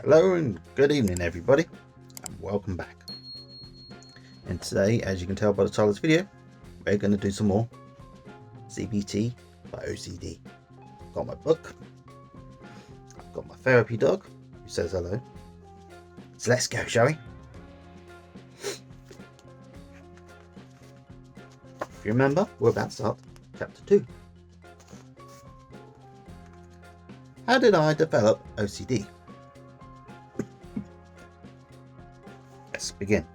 Hello and good evening everybody, and welcome back. And today, as you can tell by the title of this video, we're going to do some more CBT by OCD. I've got my book, I've got my therapy dog who says hello. So let's go, shall we? If you remember, we're about to start chapter 2. How did I develop OCD? Let's begin.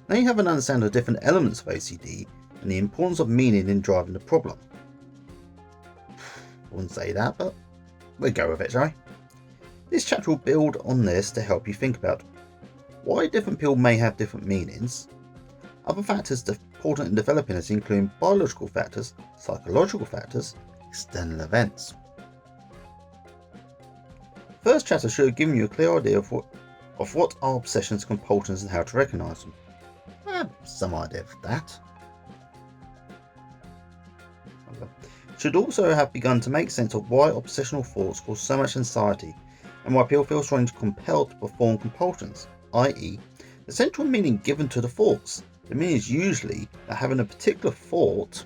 Now you have an understanding of different elements of OCD and the importance of meaning in driving the problem. I wouldn't say that, but we'll go with it, shall we? This chapter will build on this to help you think about why different people may have different meanings, other factors important in developing this including biological factors, psychological factors, external events. The first chapter should have given you a clear idea of what are obsessions, compulsions and how to recognise them. I have some idea of that. Should also have begun to make sense of why obsessional thoughts cause so much anxiety and why people feel strongly compelled to perform compulsions, i.e. the central meaning given to the thoughts. The meaning is usually that having a particular thought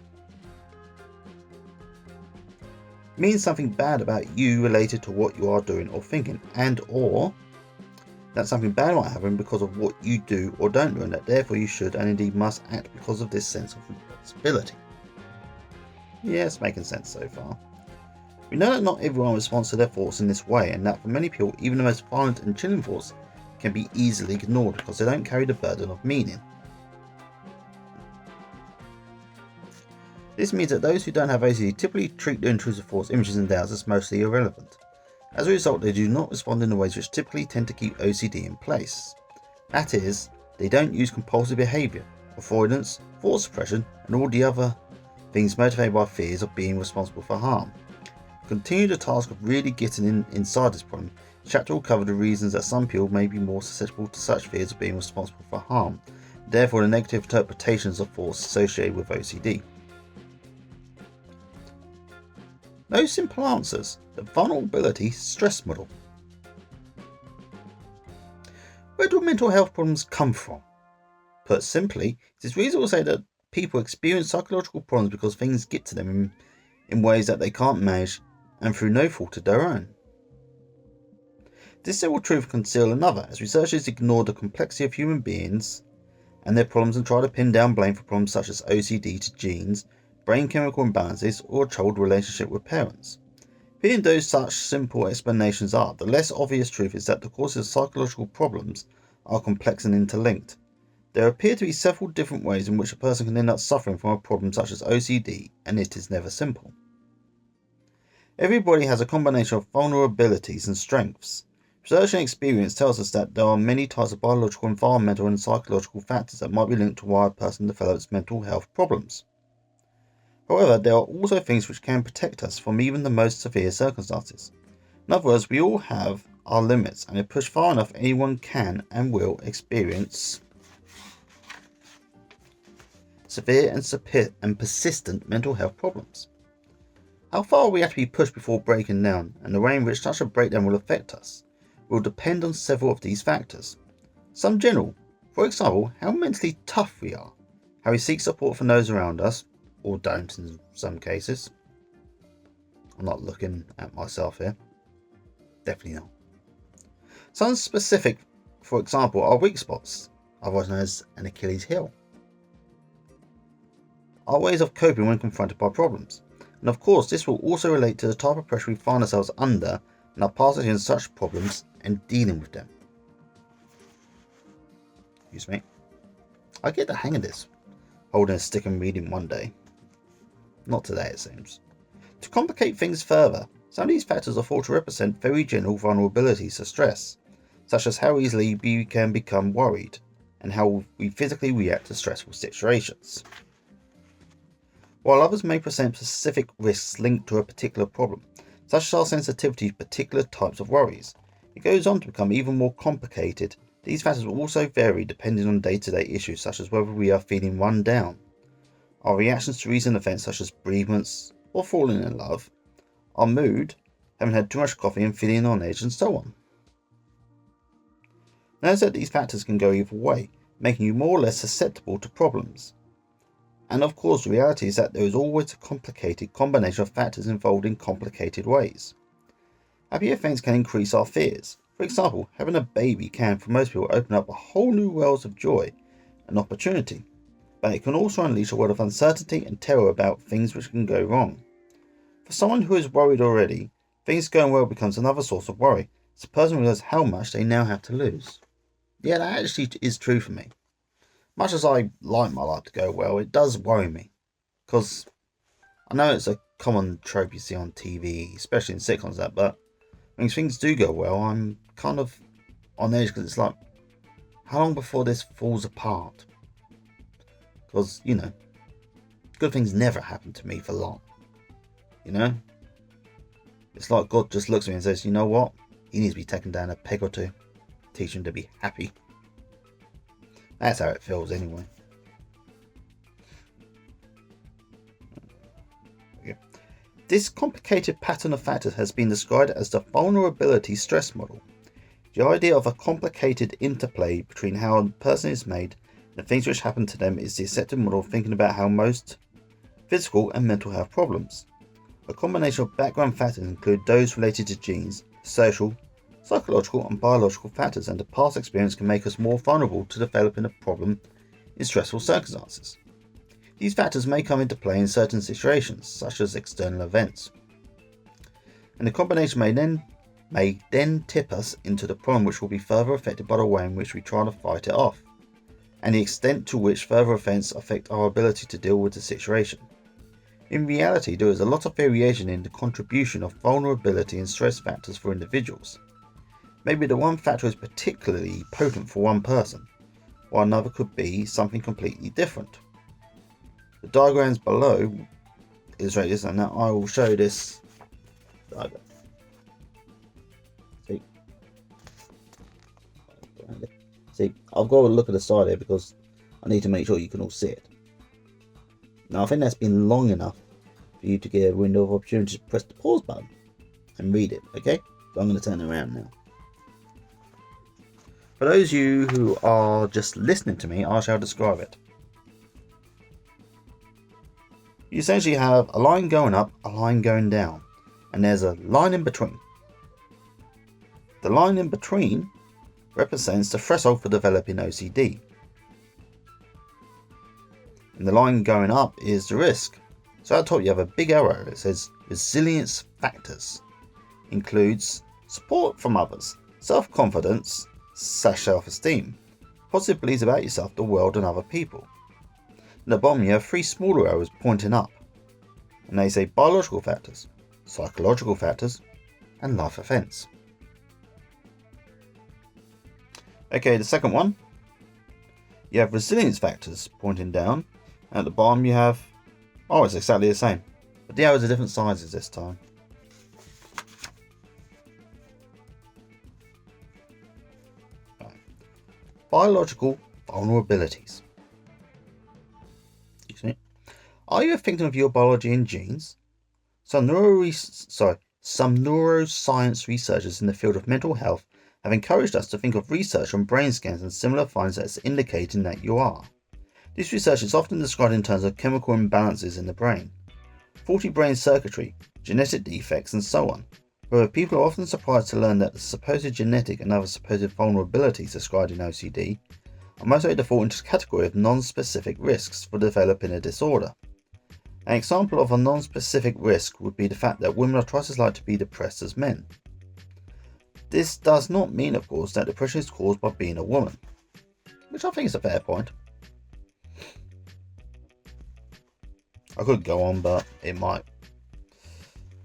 means something bad about you related to what you are doing or thinking, and or that something bad might happen because of what you do or don't do, and that therefore you should and indeed must act because of this sense of responsibility. Yes, making sense so far. We know that not everyone responds to their thoughts in this way, and that for many people even the most violent and chilling thoughts can be easily ignored because they don't carry the burden of meaning. This means that those who don't have OCD typically treat their intrusive thoughts, images and doubts as mostly irrelevant. As a result, they do not respond in the ways which typically tend to keep OCD in place. That is, they don't use compulsive behaviour, avoidance, thought suppression and all the other things motivated by fears of being responsible for harm. To continue the task of really getting inside this problem, the chapter will cover the reasons that some people may be more susceptible to such fears of being responsible for harm, and therefore the negative interpretations of thoughts associated with OCD. No simple answers. The vulnerability stress model. Where do mental health problems come from? Put simply, it is reasonable to say that people experience psychological problems because things get to them in ways that they can't manage and through no fault of their own. This simple truth can conceal another, as researchers ignore the complexity of human beings and their problems and try to pin down blame for problems such as OCD to genes, brain chemical imbalances, or a troubled relationship with parents. Even though such simple explanations are, the less obvious truth is that the causes of psychological problems are complex and interlinked. There appear to be several different ways in which a person can end up suffering from a problem such as OCD, and it is never simple. Everybody has a combination of vulnerabilities and strengths. Research and experience tells us that there are many types of biological, environmental and psychological factors that might be linked to why a person develops mental health problems. However, there are also things which can protect us from even the most severe circumstances. In other words, we all have our limits, and if pushed far enough, anyone can and will experience severe and persistent mental health problems. How far we have to be pushed before breaking down, and the way in which such a breakdown will affect us, will depend on several of these factors. Some general, for example, how mentally tough we are, how we seek support from those around us, or don't in some cases. I'm not looking at myself here. Definitely not. Some specific, for example, are weak spots, otherwise known as an Achilles heel. Our ways of coping when confronted by problems. And of course, this will also relate to the type of pressure we find ourselves under and our passage in such problems and dealing with them. Excuse me. I get the hang of this, holding a stick and reading one day. Not today, it seems. To complicate things further, some of these factors are thought to represent very general vulnerabilities to stress, such as how easily we can become worried, and how we physically react to stressful situations. While others may present specific risks linked to a particular problem, such as our sensitivity to particular types of worries, it goes on to become even more complicated. These factors will also vary depending on day-to-day issues, such as whether we are feeling run down, our reactions to recent events such as bereavements or falling in love, our mood, having had too much coffee and feeling on edge, and so on. Notice that these factors can go either way, making you more or less susceptible to problems. And of course, the reality is that there is always a complicated combination of factors involved in complicated ways. Happy events can increase our fears. For example, having a baby can, for most people, open up a whole new world of joy and opportunity, but it can also unleash a world of uncertainty and terror about things which can go wrong. For someone who is worried already, things going well becomes another source of worry, as the person realizes how much they now have to lose. Yeah, that actually is true for me. Much as I like my life to go well, it does worry me. Because I know it's a common trope you see on TV, especially in sitcoms, but when things do go well, I'm kind of on edge because it's like, how long before this falls apart? Because, good things never happen to me for long. It's like God just looks at me and says, you know what? He needs to be taken down a peg or two. Teach him to be happy. That's how it feels anyway. This complicated pattern of factors has been described as the vulnerability stress model. The idea of a complicated interplay between how a person is made and the things which happen to them is the accepted model of thinking about how most physical and mental health problems. A combination of background factors include those related to genes, social, psychological and biological factors, and the past experience can make us more vulnerable to developing a problem in stressful circumstances. These factors may come into play in certain situations, such as external events, and the combination may then tip us into the problem, which will be further affected by the way in which we try to fight it off, and the extent to which further events affect our ability to deal with the situation. In reality, there is a lot of variation in the contribution of vulnerability and stress factors for individuals. Maybe the one factor is particularly potent for one person, while another could be something completely different. The diagrams below illustrate this, and now I will show this diagram. See, I've got to look at the side here because I need to make sure you can all see it. Now, I think that's been long enough for you to get a window of opportunity to press the pause button and read it, okay? So I'm going to turn it around now. For those of you who are just listening to me, I shall describe it. You essentially have a line going up, a line going down, and there's a line in between. The line in between represents the threshold for developing OCD. And the line going up is the risk. So at the top you have a big arrow that says resilience factors. Includes support from others, self-confidence, self-esteem, positive beliefs about yourself, the world and other people. At the bottom you have 3 smaller arrows pointing up, and they say biological factors, psychological factors, and life events. Okay, the second one, you have resilience factors pointing down, and at the bottom you have, it's exactly the same, but the arrows are different sizes this time. Right. Biological vulnerabilities. Are you a victim of your biology and genes? Some neuroscience researchers in the field of mental health have encouraged us to think of research on brain scans and similar findings as indicating that you are. This research is often described in terms of chemical imbalances in the brain, faulty brain circuitry, genetic defects, and so on. However, people are often surprised to learn that the supposed genetic and other supposed vulnerabilities described in OCD are most likely to fall into the category of non-specific risks for developing a disorder. An example of a non-specific risk would be the fact that women are twice as likely to be depressed as men. This does not mean, of course, that depression is caused by being a woman, which I think is a fair point. I could go on, but it might.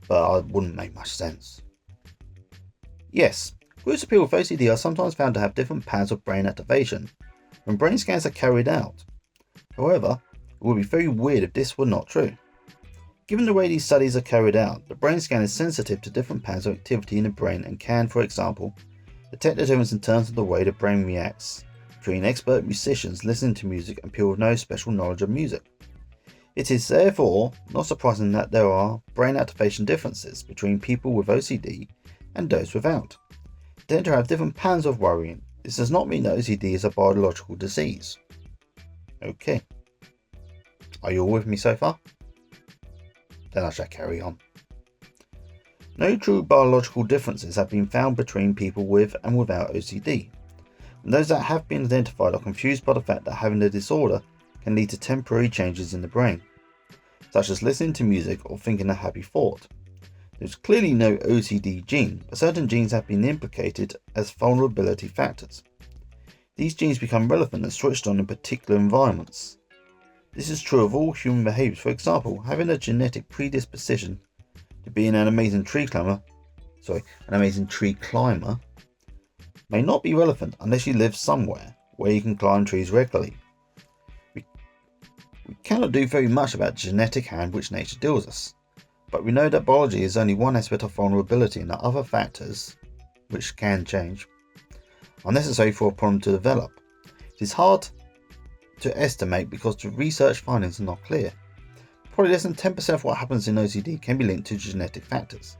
But it wouldn't make much sense. Yes, groups of people with OCD are sometimes found to have different patterns of brain activation when brain scans are carried out. However, it would be very weird if this were not true. Given the way these studies are carried out, the brain scan is sensitive to different patterns of activity in the brain and can, for example, detect the difference in terms of the way the brain reacts between expert musicians listening to music and people with no special knowledge of music. It is therefore not surprising that there are brain activation differences between people with OCD and those without. They tend to have different patterns of worrying, This does not mean that OCD is a biological disease. Okay. Are you all with me so far? Then I shall carry on. No true biological differences have been found between people with and without OCD. And those that have been identified are confused by the fact that having the disorder can lead to temporary changes in the brain, such as listening to music or thinking a happy thought. There's clearly no OCD gene, but certain genes have been implicated as vulnerability factors. These genes become relevant and switched on in particular environments. This is true of all human behaviours. For example, having a genetic predisposition to be an amazing tree climber may not be relevant unless you live somewhere where you can climb trees regularly. We cannot do very much about the genetic hand which nature deals us, but we know that biology is only one aspect of vulnerability and that other factors, which can change, are necessary for a problem to develop. It is hard to estimate because the research findings are not clear. Probably less than 10% of what happens in OCD can be linked to genetic factors.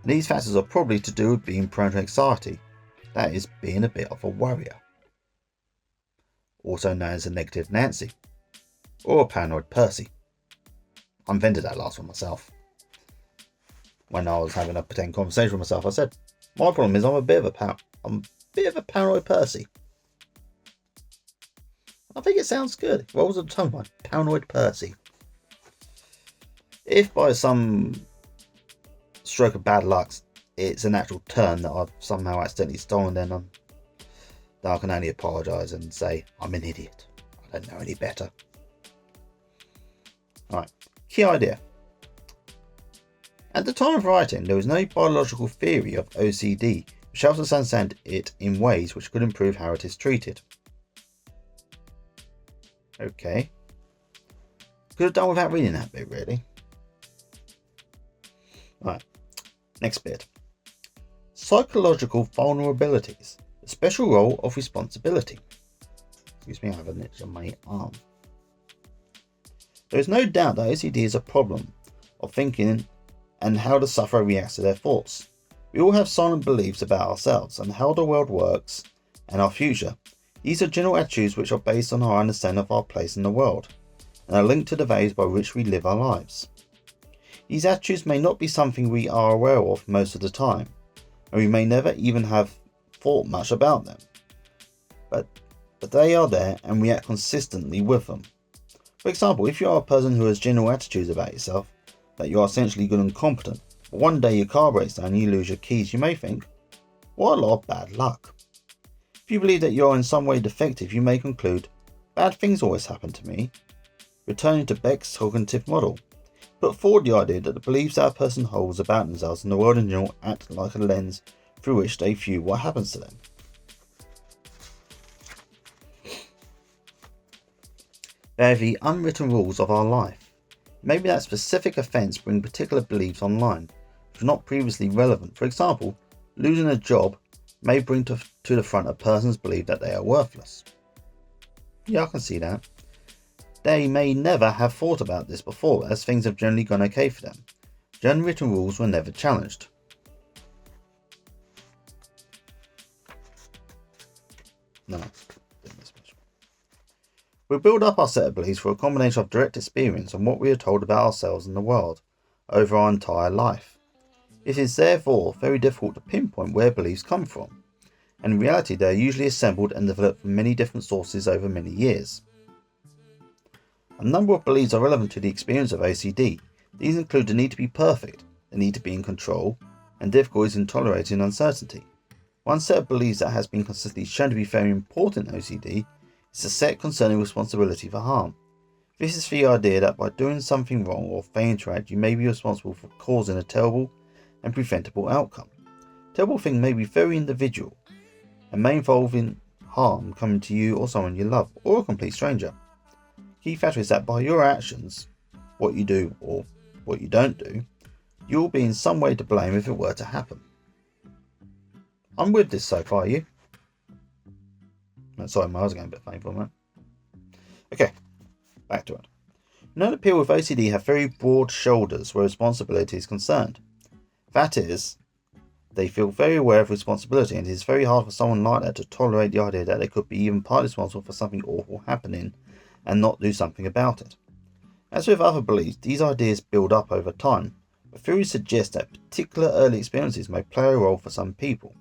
And these factors are probably to do with being prone to anxiety, that is, being a bit of a worrier. Also known as a negative Nancy, or a paranoid Percy. I invented that last one myself. When I was having a pretend conversation with myself, I said, my problem is I'm a bit of a paranoid Percy. I think it sounds good. It rolls off the tongue, my paranoid Percy. If by some stroke of bad luck it's an actual term that I've somehow accidentally stolen, then I can only apologise and say I'm an idiot. I don't know any better. Alright, key idea. At the time of writing, there was no biological theory of OCD which helps us understand it in ways which could improve how it is treated. Okay. Could have done without reading that bit, really. Right, next bit. Psychological vulnerabilities. The special role of responsibility. Excuse me, I have an itch on my arm. There is no doubt that OCD is a problem of thinking and how the sufferer reacts to their thoughts. We all have silent beliefs about ourselves and how the world works and our future. These are general attitudes which are based on our understanding of our place in the world and are linked to the values by which we live our lives. These attitudes may not be something we are aware of most of the time, and we may never even have thought much about them. But they are there and we act consistently with them. For example, if you are a person who has general attitudes about yourself, that you are essentially good and competent, but one day your car breaks down and you lose your keys, you may think, what a lot of bad luck. If you believe that you are in some way defective, you may conclude, bad things always happen to me. Returning to Beck's cognitive model, put forward the idea that the beliefs that a person holds about themselves and the world in general act like a lens through which they view what happens to them. They are the unwritten rules of our life. Maybe that specific events bring particular beliefs online, which were not previously relevant. For example, losing a job may bring to the front a person's belief that they are worthless. Yeah, I can see that. They may never have thought about this before, as things have generally gone okay for them. The unwritten rules were never challenged. No. We build up our set of beliefs through a combination of direct experience and what we are told about ourselves and the world over our entire life. It is therefore very difficult to pinpoint where beliefs come from, and in reality they are usually assembled and developed from many different sources over many years. A number of beliefs are relevant to the experience of OCD. These include the need to be perfect, the need to be in control, and difficulties in tolerating uncertainty. One set of beliefs that has been consistently shown to be very important in OCD is the set concerning responsibility for harm. This is the idea that by doing something wrong or failing to act, you may be responsible for causing a terrible and preventable outcome. Terrible thing may be very individual and may involve in harm coming to you or someone you love, or a complete stranger. Key factor is that by your actions, what you do or what you don't do, you'll be in some way to blame if it were to happen. I'm with this so far, you? Sorry, my eyes are getting a bit painful, man. Okay, back to it. You know that people with OCD have very broad shoulders where responsibility is concerned. That is, They feel very aware of responsibility, and it is very hard for someone like that to tolerate the idea that they could be even partly responsible for something awful happening and not do something about it. As with other beliefs, these ideas build up over time, but theories suggest that particular early experiences may play a role for some people.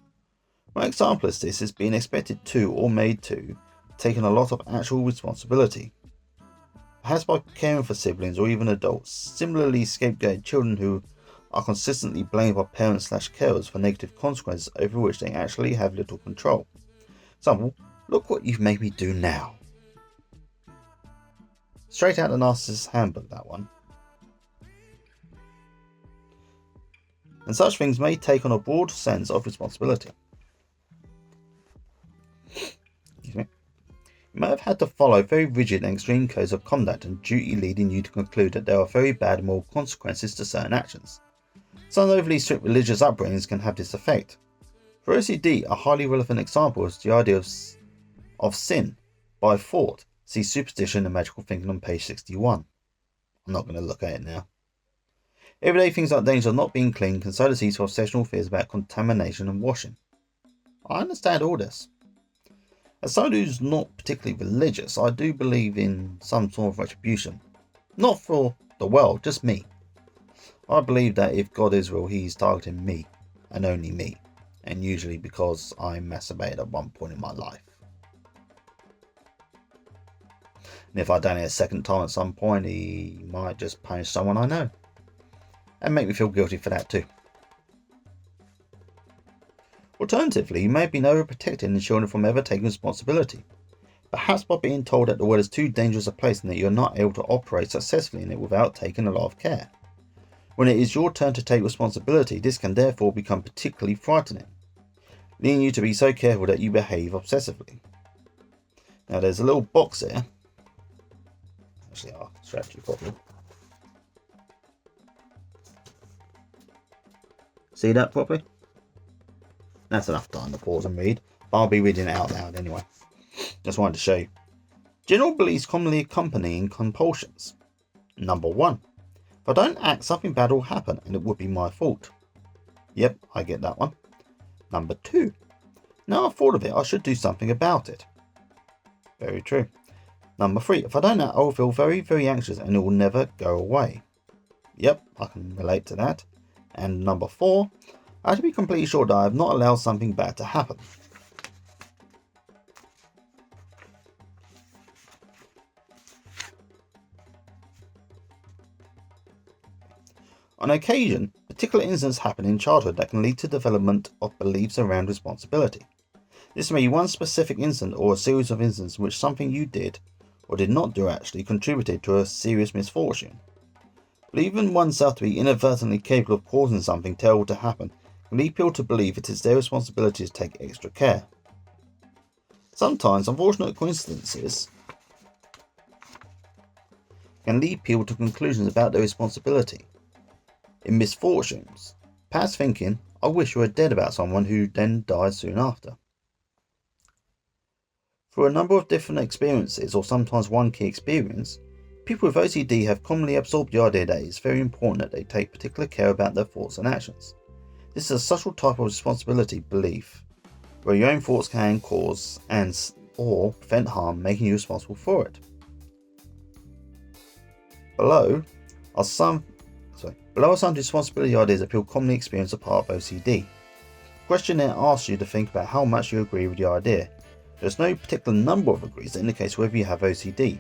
One example of this is being expected to or made to take on a lot of actual responsibility, perhaps by caring for siblings or even adults. Similarly, scapegoated children who are consistently blamed by parents/carers for negative consequences over which they actually have little control. Example, look what you've made me do now. Straight out of the Narcissist's Handbook, that one. And such things may take on a broad sense of responsibility. Excuse me. You may have had to follow very rigid and extreme codes of conduct and duty, leading you to conclude that there are very bad moral consequences to certain actions. Some overly strict religious upbringings can have this effect. For OCD, a highly relevant example is the idea of sin by thought. See Superstition and Magical Thinking on page 61. I'm not going to look at it now. Everyday things like danger of not being clean can sow the seeds for obsessional fears about contamination and washing. I understand all this. As someone who's not particularly religious, I do believe in some sort of retribution. Not for the world, just me. I believe that if God is real, he's targeting me, and only me, and usually because I masturbated at one point in my life. And if I'd done it a second time at some point, he might just punish someone I know, and make me feel guilty for that too. Alternatively, you may have been overprotecting the children from ever taking responsibility, perhaps by being told that the world is too dangerous a place and that you're not able to operate successfully in it without taking a lot of care. When it is your turn to take responsibility, this can therefore become particularly frightening, leading you to be so careful that you behave obsessively. Now there's a little box there. Actually, I'll stretch you properly. See that properly? That's enough time to pause and read, but I'll be reading it out loud anyway. Just wanted to show you. General beliefs commonly accompanying compulsions. Number 1. If I don't act, something bad will happen and it would be my fault. Yep, I get that one. Number 2. Now I've thought of it, I should do something about it. Very true. Number 3. If I don't act, I will feel very, very anxious and it will never go away. Yep, I can relate to that. And number 4. I have to be completely sure that I have not allowed something bad to happen. On occasion, particular incidents happen in childhood that can lead to development of beliefs around responsibility. This may be one specific incident or a series of incidents in which something you did or did not do actually contributed to a serious misfortune. Believing oneself to be inadvertently capable of causing something terrible to happen can lead people to believe it is their responsibility to take extra care. Sometimes, unfortunate coincidences can lead people to conclusions about their responsibility. In misfortunes, perhaps thinking, I wish you were dead about someone who then dies soon after. Through a number of different experiences, or sometimes one key experience, people with OCD have commonly absorbed the idea that it is very important that they take particular care about their thoughts and actions. This is a subtle type of responsibility belief, where your own thoughts can cause or prevent harm, making you responsible for it. Below are some responsibility ideas that people commonly experience as part of OCD. The questionnaire asks you to think about how much you agree with the idea. There's no particular number of agrees that indicates whether you have OCD. The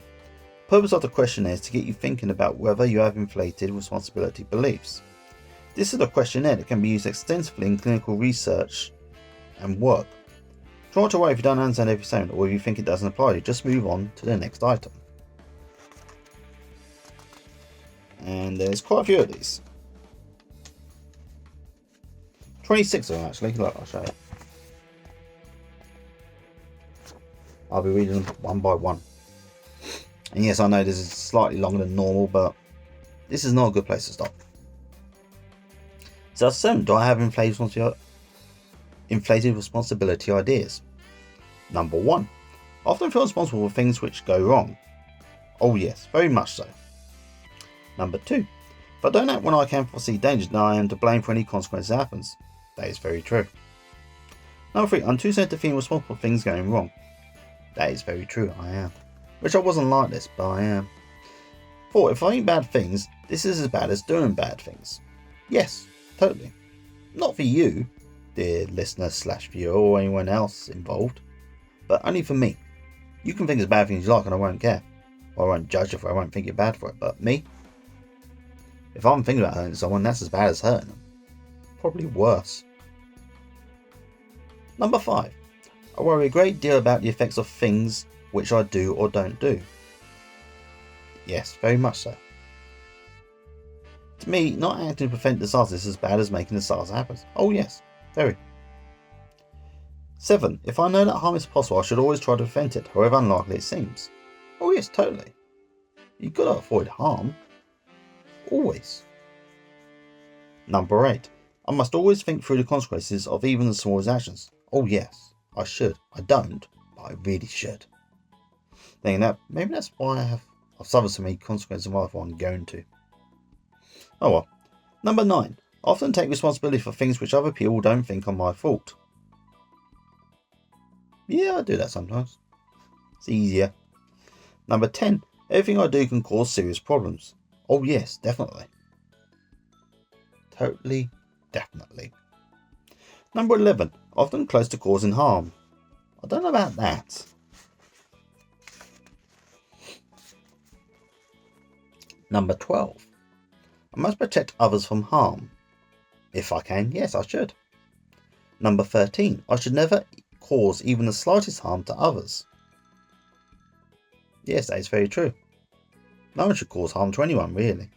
purpose of the questionnaire is to get you thinking about whether you have inflated responsibility beliefs. This is a questionnaire that can be used extensively in clinical research and work. Try not to worry if you don't understand every statement or if you think it doesn't apply to you, just move on to the next item. And there's quite a few of these. 26 of them actually, look, I'll show you. I'll be reading them one by one. And yes, I know this is slightly longer than normal, but this is not a good place to stop. So 7, do I have inflated responsibility ideas? Number 1, I often feel responsible for things which go wrong. Oh yes, very much so. Number 2, if I don't act when I can foresee danger, then I am to blame for any consequence that happens. That is very true. Number 3. I'm too sad to feel responsible for things going wrong. That is very true, I am. Wish I wasn't like this, but I am. 4. If I eat bad things, this is as bad as doing bad things. Yes, totally. Not for you, dear listener / viewer, or anyone else involved, but only for me. You can think as bad things you like and I won't care. Or I won't judge if I won't think you're bad for it, but me? If I'm thinking about hurting someone, that's as bad as hurting them. Probably worse. Number 5. I worry a great deal about the effects of things which I do or don't do. Yes, very much so. To me, not acting to prevent disasters is as bad as making disaster happen. Oh yes, very. 7. If I know that harm is possible, I should always try to prevent it, however unlikely it seems. Oh yes, totally. You've got to avoid harm. Always. Number 8. I must always think through the consequences of even the smallest actions. Oh yes, I should. I don't, but I really should. Thinking that, maybe that's why I've suffered so many consequences in my life I'm going to. Oh well. Number 9. I often take responsibility for things which other people don't think are my fault. Yeah, I do that sometimes. It's easier. Number 10. Everything I do can cause serious problems. Oh yes, definitely. Totally, definitely. Number 11. Often close to causing harm. I don't know about that. Number 12. I must protect others from harm. If I can, yes, I should. Number 13. I should never cause even the slightest harm to others. Yes, that is very true. No one should cause harm to anyone, really.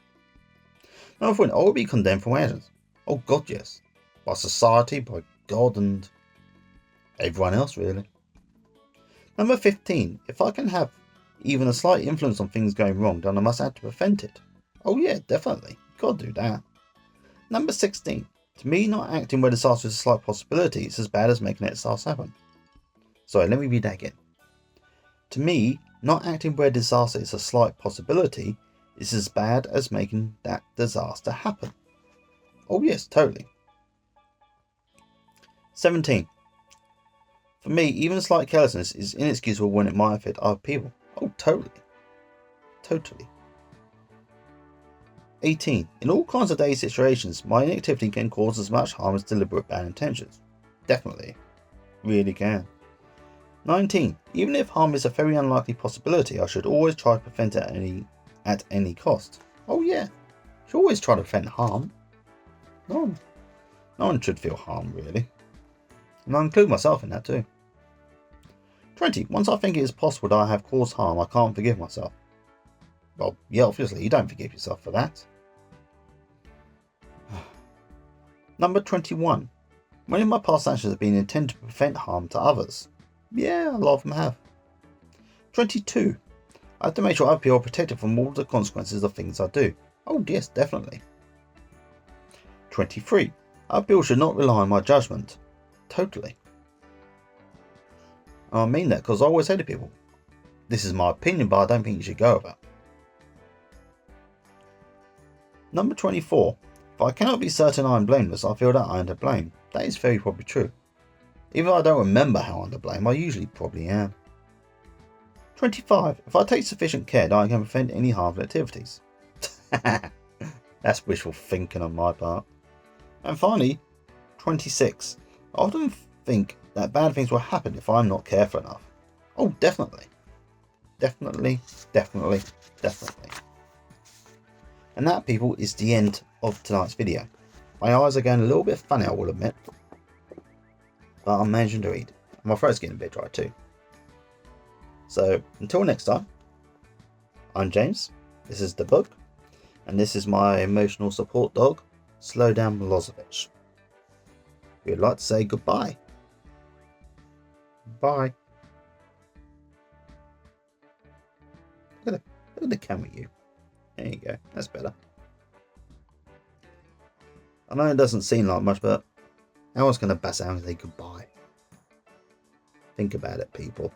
Number 14. I will be condemned for my actions. Oh God, yes. By society, by God, and everyone else, really. Number 15. If I can have even a slight influence on things going wrong, then I must act to prevent it. Oh yeah, definitely. Gotta do that. Number 16. To me, not acting where disaster is a slight possibility is as bad as making that disaster happen. Sorry, let me read that again. To me, not acting where disaster is a slight possibility is as bad as making that disaster happen. Oh yes, totally. 17. For me, even slight carelessness is inexcusable when it might affect other people. Oh, totally. Totally. 18. In all kinds of daily situations, my inactivity can cause as much harm as deliberate bad intentions. Definitely. Really can. 19. Even if harm is a very unlikely possibility, I should always try to prevent it at any cost. Oh yeah. Should always try to prevent harm. No one should feel harm, really. And I include myself in that too. 20. Once I think it is possible that I have caused harm, I can't forgive myself. Well, yeah, obviously, you don't forgive yourself for that. Number 21. Many of my past actions have been intended to prevent harm to others. Yeah, a lot of them have. 22. I have to make sure other people are protected from all the consequences of things I do. Oh yes, definitely. 23. Other people should not rely on my judgment. Totally. And I mean that because I always say to people, this is my opinion, but I don't think you should go with it. Number 24. If I cannot be certain I am blameless, I feel that I am to blame. That is very probably true. Even though I don't remember how I'm to blame, I usually probably am. 25. If I take sufficient care, then I can prevent any harmful activities. That's wishful thinking on my part. And finally, 26. I often think that bad things will happen if I'm not careful enough. Oh, definitely. Definitely, definitely, definitely. And that, people, is the end of tonight's video. My eyes are going a little bit funny, I will admit. But I'm managing to read. And my throat's getting a bit dry too. So, until next time, I'm James, this is the book, and this is my emotional support dog, Slowdown Milosevic. We'd like to say goodbye. Bye. Look at the camera, you. There you go, that's better. I know it doesn't seem like much, but how else can a bass sound say goodbye? Think about it, people.